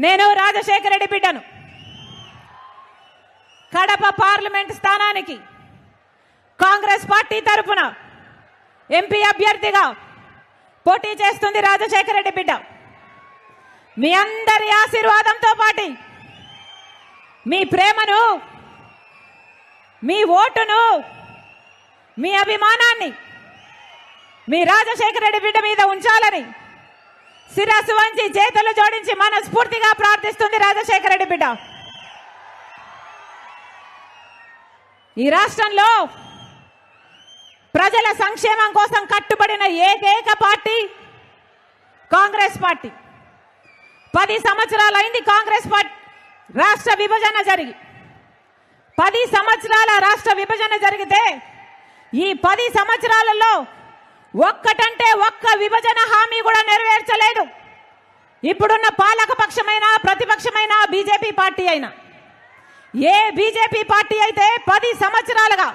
నేను రాజశేఖర రెడ్డి బిడ్డను. కడప పార్లమెంట్ స్థానానికి కాంగ్రెస్ పార్టీ తరఫున ఎంపీ అభ్యర్థిగా పోటీ చేస్తుంది రాజశేఖర రెడ్డి బిడ్డ. మీ అందరి ఆశీర్వాదంతో పాటు మీ ప్రేమను, మీ ఓటును, మీ అభిమానాన్ని మీ రాజశేఖర రెడ్డి బిడ్డ మీద ఉంచాలని శిరస్సు వంచి చేతులు జోడించి మనస్ఫూర్తిగా ప్రార్థిస్తుంది రాజశేఖర రెడ్డి బిడ్డ. ఈ రాష్ట్రంలో ప్రజల సంక్షేమం కోసం కట్టుబడిన ఏకైక పార్టీ కాంగ్రెస్ పార్టీ. 10 సంవత్సరాలైంది కాంగ్రెస్ పార్టీ రాష్ట్ర విభజన జరిగి. 10 సంవత్సరాల రాష్ట్ర విభజన జరిగితే ఈ 10 సంవత్సరాలలో ఒక్కటంటే ఒక్క విభజన హామీ కూడా నెరవేర్చలేదు. ఇప్పుడున్న పాలక పక్షమైన ప్రతిపక్షమైన బీజేపీ పార్టీ అయినా, ఏ బీజేపీ పార్టీ అయితే 10 సంవత్సరాలుగా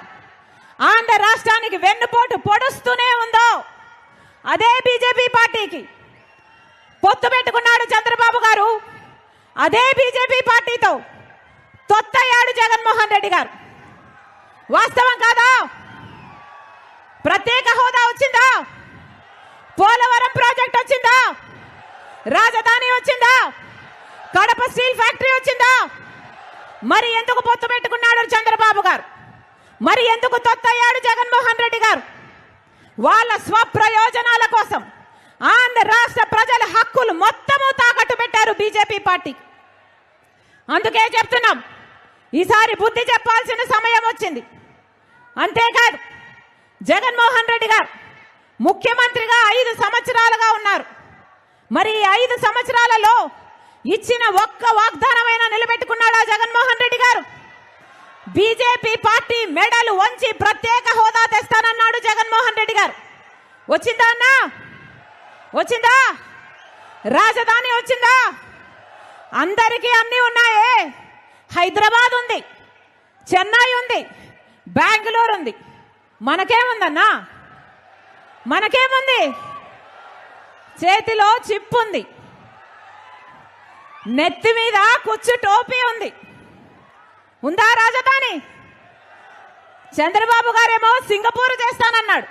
ఆంధ్ర రాష్ట్రానికి వెన్నుపోటు పొడుస్తూనే ఉందో అదే బీజేపీ పార్టీకి పొత్తు పెట్టుకున్నాడు చంద్రబాబు గారు. అదే బీజేపీ పార్టీతో తొత్తయ్యాడు జగన్మోహన్ రెడ్డి గారు. వాస్తవం కాదా? ప్రత్యేక హోదా వచ్చిందా? పోలవరం ప్రాజెక్ట్ వచ్చిందా? రాజధాని వచ్చిందా? కడప స్టీల్ ఫ్యాక్టరీ వచ్చిందా? మరి ఎందుకు పొత్తు పెట్టుకున్నాడు చంద్రబాబు గారు? మరి ఎందుకు తొత్తయ్యాడు జగన్మోహన్ రెడ్డి గారు? వాళ్ళ స్వప్రయోజనాల కోసం ఆంధ్ర రాష్ట్ర ప్రజల హక్కులు మొత్తము తాకట్టు పెట్టారు బీజేపీ పార్టీ. అందుకే చెప్తున్నాం, ఈసారి బుద్ధి చెప్పాల్సిన సమయం వచ్చింది. అంతేకాదు, జగన్మోహన్ రెడ్డి గారు ముఖ్యమంత్రిగా 5 సంవత్సరాలుగా ఉన్నారు. మరి 5 సంవత్సరాలలో ఇచ్చిన ఒక్క వాగ్దానమైనా నిలబెట్టుకున్నాడా జగన్మోహన్ రెడ్డి గారు? బీజేపీ పార్టీ మెడలు వంచి ప్రత్యేక హోదా తెస్తానన్నాడు జగన్మోహన్ రెడ్డి గారు. వచ్చిందా అన్నా? వచ్చిందా? రాజధాని వచ్చిందా? అందరికీ అన్ని ఉన్నాయే. హైదరాబాద్ ఉంది, చెన్నై ఉంది, బెంగళూరు ఉంది. మనకేముందన్నా? మనకేముంది? చేతిలో చిప్ ఉంది, నెత్తి మీద కుచ్చు టోపీ ఉంది. ఉందా రాజధాని? చంద్రబాబు గారేమో సింగపూర్ చేస్తానన్నాడు,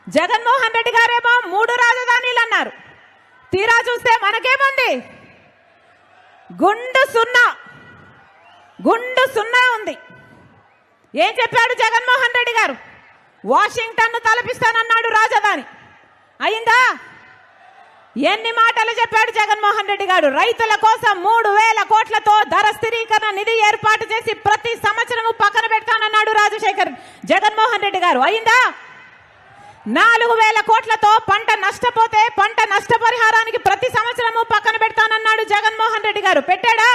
జగన్మోహన్ రెడ్డి గారేమో 3 రాజధానీలు అన్నారు. తీరా చూస్తే మనకేముంది? గుండు సున్నా ఉంది. ఏం చెప్పాడు జగన్మోహన్ రెడ్డి గారు? వాషింగ్టన్ తలపిస్తానన్నాడు రాజధాని. అయిందా? ఎన్ని మాటలు చెప్పాడు జగన్మోహన్ రెడ్డి గారు? రైతుల కోసం 3000 కోట్లతో ధర స్థిరీకరణ నిధి ఏర్పాటు చేసి ప్రతి సంవత్సరము పక్కన పెడతానన్నాడు జగన్మోహన్ రెడ్డి గారు. అయిందా? 4000 కోట్లతో పంట నష్టపోతే పంట నష్టపరిహారానికి ప్రతి సంవత్సరము పక్కన పెడతానన్నాడు జగన్మోహన్ రెడ్డి గారు. పెట్టాడా?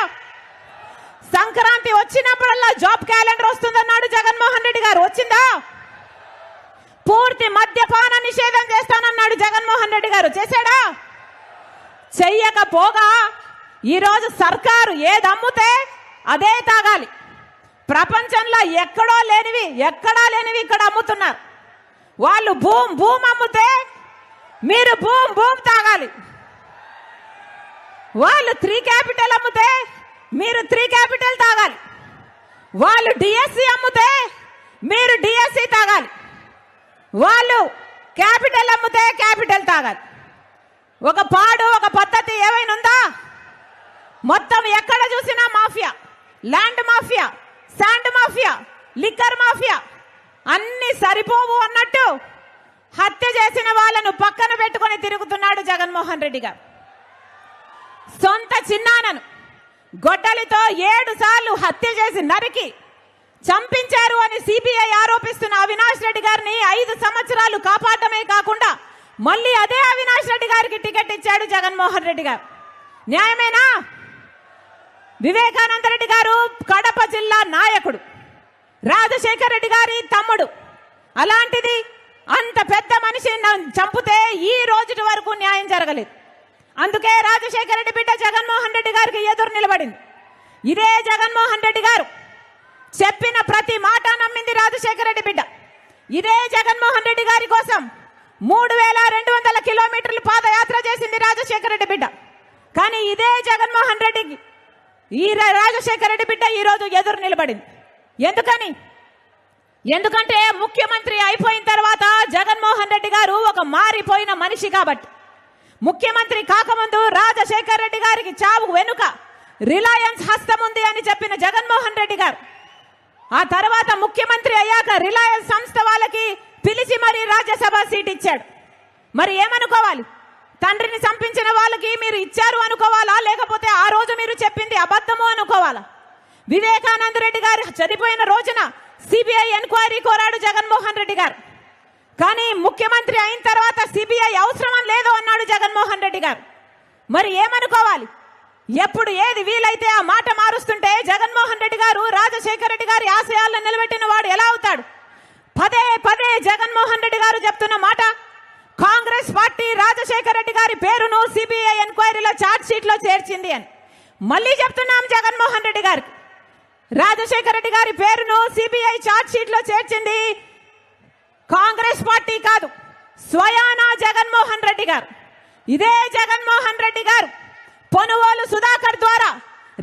సంక్రాంతి వచ్చినప్పుడల్లా జాబ్ క్యాలెండర్ వస్తుందన్నాడు జగన్మోహన్ రెడ్డి గారు. వచ్చిందా? పూర్తి మద్యపాన నిషేధం చేస్తానన్నాడు జగన్మోహన్ రెడ్డి గారు. చేశాడా? చెయ్యకపోగా ఈరోజు సర్కారు ఏదమ్ముతే అదే తాగాలి. ప్రపంచంలో ఎక్కడా లేనివి ఇక్కడ అమ్ముతున్నారు. వాళ్ళు భూమ్ అమ్ముతే మీరు భూమ్ తాగాలి. వాళ్ళు 3 క్యాపిటల్ అమ్ముతే మీరు 3 క్యాపిటల్ తాగాలి. వాళ్ళు డిఎస్సి అమ్ముతే మీరు డిఎస్సి తాగాలి. వాళ్ళు క్యాపిటల్ అమ్ముతే క్యాపిటల్ తాగాలి. ఒక పద్ధతి ఏమైనా ఉందా? మొత్తం ఎక్కడ చూసినా mafia, land mafia, sand mafia, liquor mafia. అన్ని సరిపోవు అన్నట్టు హత్య చేసిన వాళ్ళను పక్కన పెట్టుకొని తిరుగుతున్నాడు జగన్మోహన్ రెడ్డి గారు. సొంత చిన్నానను గొడ్డలితో 7 సార్లు హత్య చేసి నరికి చంపించారు అని సిబిఐ ఆరోపిస్తున్న అవినాష్ రెడ్డి గారిని 5 సంవత్సరాలు కాపాడమే కాకుండా మళ్ళీ అదే అవినాష్ రెడ్డి గారికి టికెట్ ఇచ్చాడు జగన్మోహన్ రెడ్డి గారు. న్యాయమేనా? వివేకానంద రెడ్డి గారు కడప జిల్లా నాయకుడు, రాజశేఖర రెడ్డి గారి తమ్ముడు. అలాంటిది అంత పెద్ద మనిషిని చంపితే ఈ రోజు వరకు న్యాయం జరగలేదు. అందుకే రాజశేఖర రెడ్డి బిడ్డ జగన్మోహన్ రెడ్డి గారికి ఎదురు నిలబడింది. ఇదే జగన్మోహన్ రెడ్డి గారు చెప్పిన ప్రతి మాట నమ్మింది రాజశేఖర రెడ్డి బిడ్డ. ఇదే జగన్మోహన్ రెడ్డి గారి కోసం 3200 కిలోమీటర్లు పాదయాత్ర చేసింది రాజశేఖర రెడ్డి బిడ్డ. కానీ ఇదే జగన్మోహన్ రెడ్డికి ఈ రాజశేఖర రెడ్డి బిడ్డ ఈరోజు ఎదురు నిలబడింది. ఎందుకంటే ముఖ్యమంత్రి అయిపోయిన తర్వాత జగన్మోహన్ రెడ్డి గారు ఒక మారిపోయిన మనిషి కాబట్టి. ముఖ్యమంత్రి కాకముందు రాజశేఖర రెడ్డి గారికి చావు వెనుక రిలయన్స్ హస్తం ఉంది అని చెప్పిన జగన్మోహన్ రెడ్డి గారు ఆ తర్వాత ముఖ్యమంత్రి అయ్యాక రిలయన్స్ సంస్థ వాళ్ళకి పిలిచి మరీ రాజ్యసభ సీట్ ఇచ్చాడు. మరి ఏమనుకోవాలి? తండ్రిని చంపించిన వాళ్ళకి మీరు ఇచ్చారు అనుకోవాలా, లేకపోతే ఆ రోజు మీరు చెప్పింది అబద్ధము అనుకోవాలా? వివేకానంద రెడ్డి గారు చనిపోయిన రోజున సిబిఐ ఎంక్వైరీ కోరాడు జగన్మోహన్ రెడ్డి గారు. కానీ ముఖ్యమంత్రి అయిన తర్వాత సిబిఐ అవసరం లేదు అన్నాడు జగన్మోహన్ రెడ్డి గారు. మరి ఏమనుకోవాలి? ఎప్పుడు ఏది వీలైతే ఆ మాట మారుస్తుంటే జగన్మోహన్ రెడ్డి గారు రాజశేఖర రెడ్డి గారి ఆశయాలను నిలబెట్టిన వాడు ఎలా అవుతాడు? పదే పదే జగన్మోహన్ రెడ్డి గారు చెప్తున్న మాట, కాంగ్రెస్ పార్టీ రాజశేఖర రెడ్డి గారి పేరును సిబిఐ ఎంక్వైరీలో ఛార్జ్ షీట్ లో చేర్చింది అని మళ్ళీ చెప్తున్నాం. జగన్మోహన్ రెడ్డి గారికి రాజశేఖర రెడ్డి గారి పేరును సిబిఐ ఛార్జ్ షీట్ లో చేర్చింది కాంగ్రెస్ పార్టీ కాదు, స్వయానా జగన్మోహన్ రెడ్డి గారు. ఇదే జగన్మోహన్ రెడ్డి గారు పొనుగోలు సుధాకర్ ద్వారా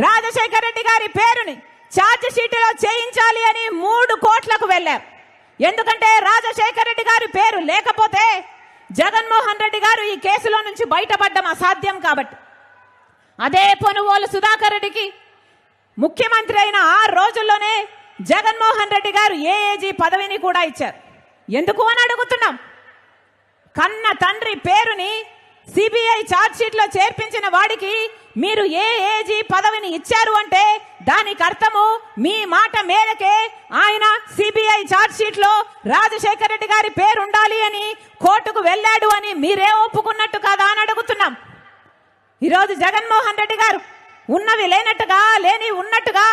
రాజశేఖర రెడ్డి గారి పేరుని ఛార్జ్ షీట్లో చేయించాలి అని 3 కోట్లకు వెళ్లారు. ఎందుకంటే రాజశేఖర రెడ్డి గారి పేరు లేకపోతే జగన్మోహన్ రెడ్డి గారు ఈ కేసులో నుంచి బయటపడడం అసాధ్యం కాబట్టి. అదే పొనుగోలు సుధాకర్ రెడ్డికి ముఖ్యమంత్రి అయిన 6 రోజుల్లోనే జగన్మోహన్ రెడ్డి గారు ఏఏజీ పదవిని కూడా ఇచ్చారు. ఎందుకు అని అడుగుతున్నాం. కన్న తండ్రి పేరుని సిబిఐ ఛార్జ్ షీట్ లో చేర్పించిన వాడికి మీరు ఏఏజీ పదవిని ఇచ్చారు అంటే దానికి అర్థము మీ మాట మేరకే ఆయన సిబిఐ ఛార్జ్ షీట్ లో రాజశేఖర రెడ్డి గారి పేరు ఉండాలి అని కోర్టుకు వెళ్ళాడు అని మీరే ఒప్పుకున్నట్టు కాదా అని అడుగుతున్నాం. ఈరోజు జగన్మోహన్ రెడ్డి గారు ఉన్నవి లేనట్టుగా లేని ఉన్నట్టుగా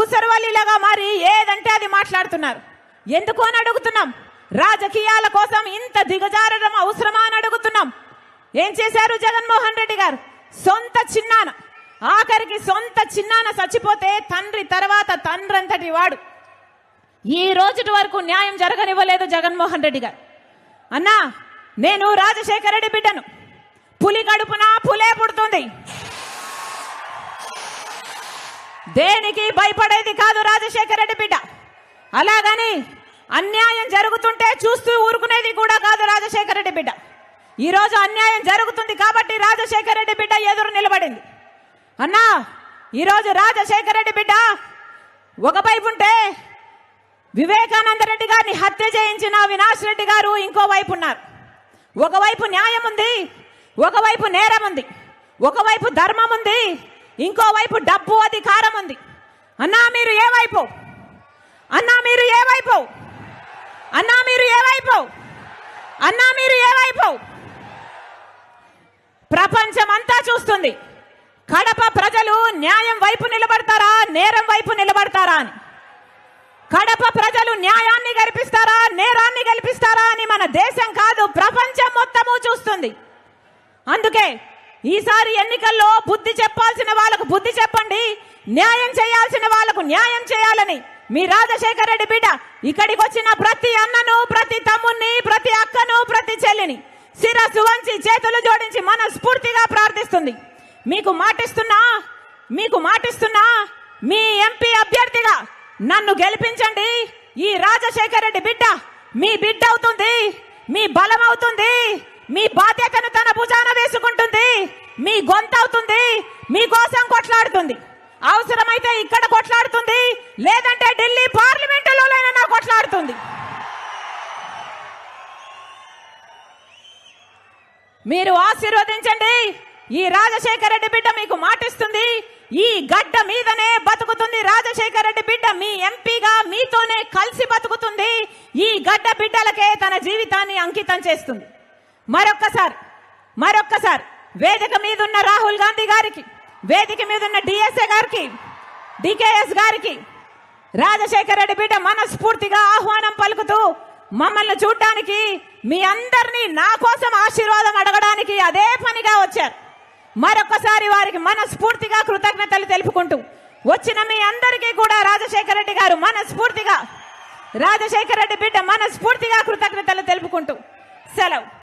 ఊసరవల్లిలాగా మారి ఏదంటే అది మాట్లాడుతున్నారు. ఎందుకు అని అడుగుతున్నాం. రాజకీయాల కోసం ఇంత దిగజారడం అవసరమా అని అడుగుతున్నాం. ఏం చేశారు జగన్మోహన్ రెడ్డి గారు? సొంత చిన్నాన, ఆఖరికి సొంత చిన్నాన చచ్చిపోతే తండ్రి తర్వాత తండ్రంతటి వాడు ఈ రోజుటి వరకు న్యాయం జరగనివ్వలేదు జగన్మోహన్ రెడ్డి గారు. అన్నా, నేను రాజశేఖర రెడ్డి బిడ్డను, పులి గడుపున పులే పుడుతుంది, దేనికి భయపడేది కాదు రాజశేఖర రెడ్డి బిడ్డ. అలాగని అన్యాయం జరుగుతుంటే చూస్తూ ఊరుకునేది కూడా కాదు రాజశేఖర రెడ్డి బిడ్డ. ఈ రోజు అన్యాయం జరుగుతుంది కాబట్టి రాజశేఖర రెడ్డి బిడ్డ ఎదురు నిలబడింది. అన్నా, ఈరోజు రాజశేఖర రెడ్డి బిడ్డ ఒకవైపు ఉంటే వివేకానంద రెడ్డి గారిని హత్య చేయించిన అవినాష్ రెడ్డి గారు ఇంకోవైపు ఉన్నారు. ఒకవైపు న్యాయం ఉంది, ఒకవైపు నేరం ఉంది, ఒకవైపు ధర్మం ఉంది, ఇంకోవైపు డబ్బు అధికారం ఉంది. అన్నా మీరు ఏ వైపు? అన్నా మీరు ఏ వైపు? అన్నా మీరు ఏ వైపు? అన్నా మీరు ఏ వైపు? ప్రపంచమంతా చూస్తుంది. కడప ప్రజలు న్యాయం వైపు నిలబడతారా, నేరం వైపు నిలబడతారా అని. కడప ప్రజలు న్యాయాన్ని గెలిపిస్తారా, నేరాన్ని గెలిపిస్తారా అని మన దేశం కాదు ప్రపంచం మొత్తము చూస్తుంది. అందుకే ఈసారి ఎన్నికల్లో బుద్ధి చెప్పాల్సిన వాళ్ళకు బుద్ధి చెప్పండి, న్యాయం చేయాల్సిన వాళ్ళకు న్యాయం చేయాలని మీ రాజశేఖర రెడ్డి బిడ్డ ఇక్కడికి వచ్చిన ప్రతి అన్నను, ప్రతి తమ్ముణ్ణి, ప్రతి అక్కను, ప్రతి చెల్లిని శిరస్సు వంచి చేతులు జోడించి మనస్ఫూర్తిగా ప్రార్థిస్తుంది. మీకు మాటిస్తున్నా మీ ఎంపీ అభ్యర్థిగా నన్ను గెలిపించండి. ఈ రాజశేఖర రెడ్డి బిడ్డ మీ బిడ్డ అవుతుంది, మీ బలం అవుతుంది, మీ బాధ్యతను తన భుజాన వేసుకుంటుంది, మీ గొంతు అవుతుంది, మీకోసం కొట్లాడుతుంది. అవసరమైతే ఇక్కడ కొట్లాడుతుంది, లేదంటే ఢిల్లీ పార్లమెంటులోనైనా కొట్లాడుతుంది. మీరు ఆశీర్వదించండి. ఈ రాజశేఖర రెడ్డి బిడ్డ మీకు మాటిస్తుంది. ఈ గడ్డ మీదనే బతుకుతుంది రాజశేఖర రెడ్డి బిడ్డ. మీ ఎంపీగా మీతోనే కలిసి బతుకుతుంది. ఈ గడ్డ బిడ్డలకే తన జీవితాన్ని అంకితం చేస్తుంది. మరొక్కసారి వేదిక మీద ఉన్న రాహుల్ గాంధీ గారికి, వేదిక మీద ఉన్న డిఎస్ఏ గారికి, డికేఎస్ గారికి రాజశేఖర రెడ్డి బిడ్డ మనస్ఫూర్తిగా ఆహ్వానం పలుకుతూ మమ్మల్ని చూడటానికి, మీ అందరినీ నా కోసం ఆశీర్వాదం అడగడానికి అదే పనిగా వచ్చారు. మరొకసారి వారికి మనస్ఫూర్తిగా కృతజ్ఞతలు తెలుపుకుంటూ వచ్చిన మీ అందరికీ కూడా రాజశేఖర రెడ్డి గారు మనస్ఫూర్తిగా, రాజశేఖర రెడ్డి బిడ్డ మనస్ఫూర్తిగా కృతజ్ఞతలు తెలుపుకుంటూ సెలవు.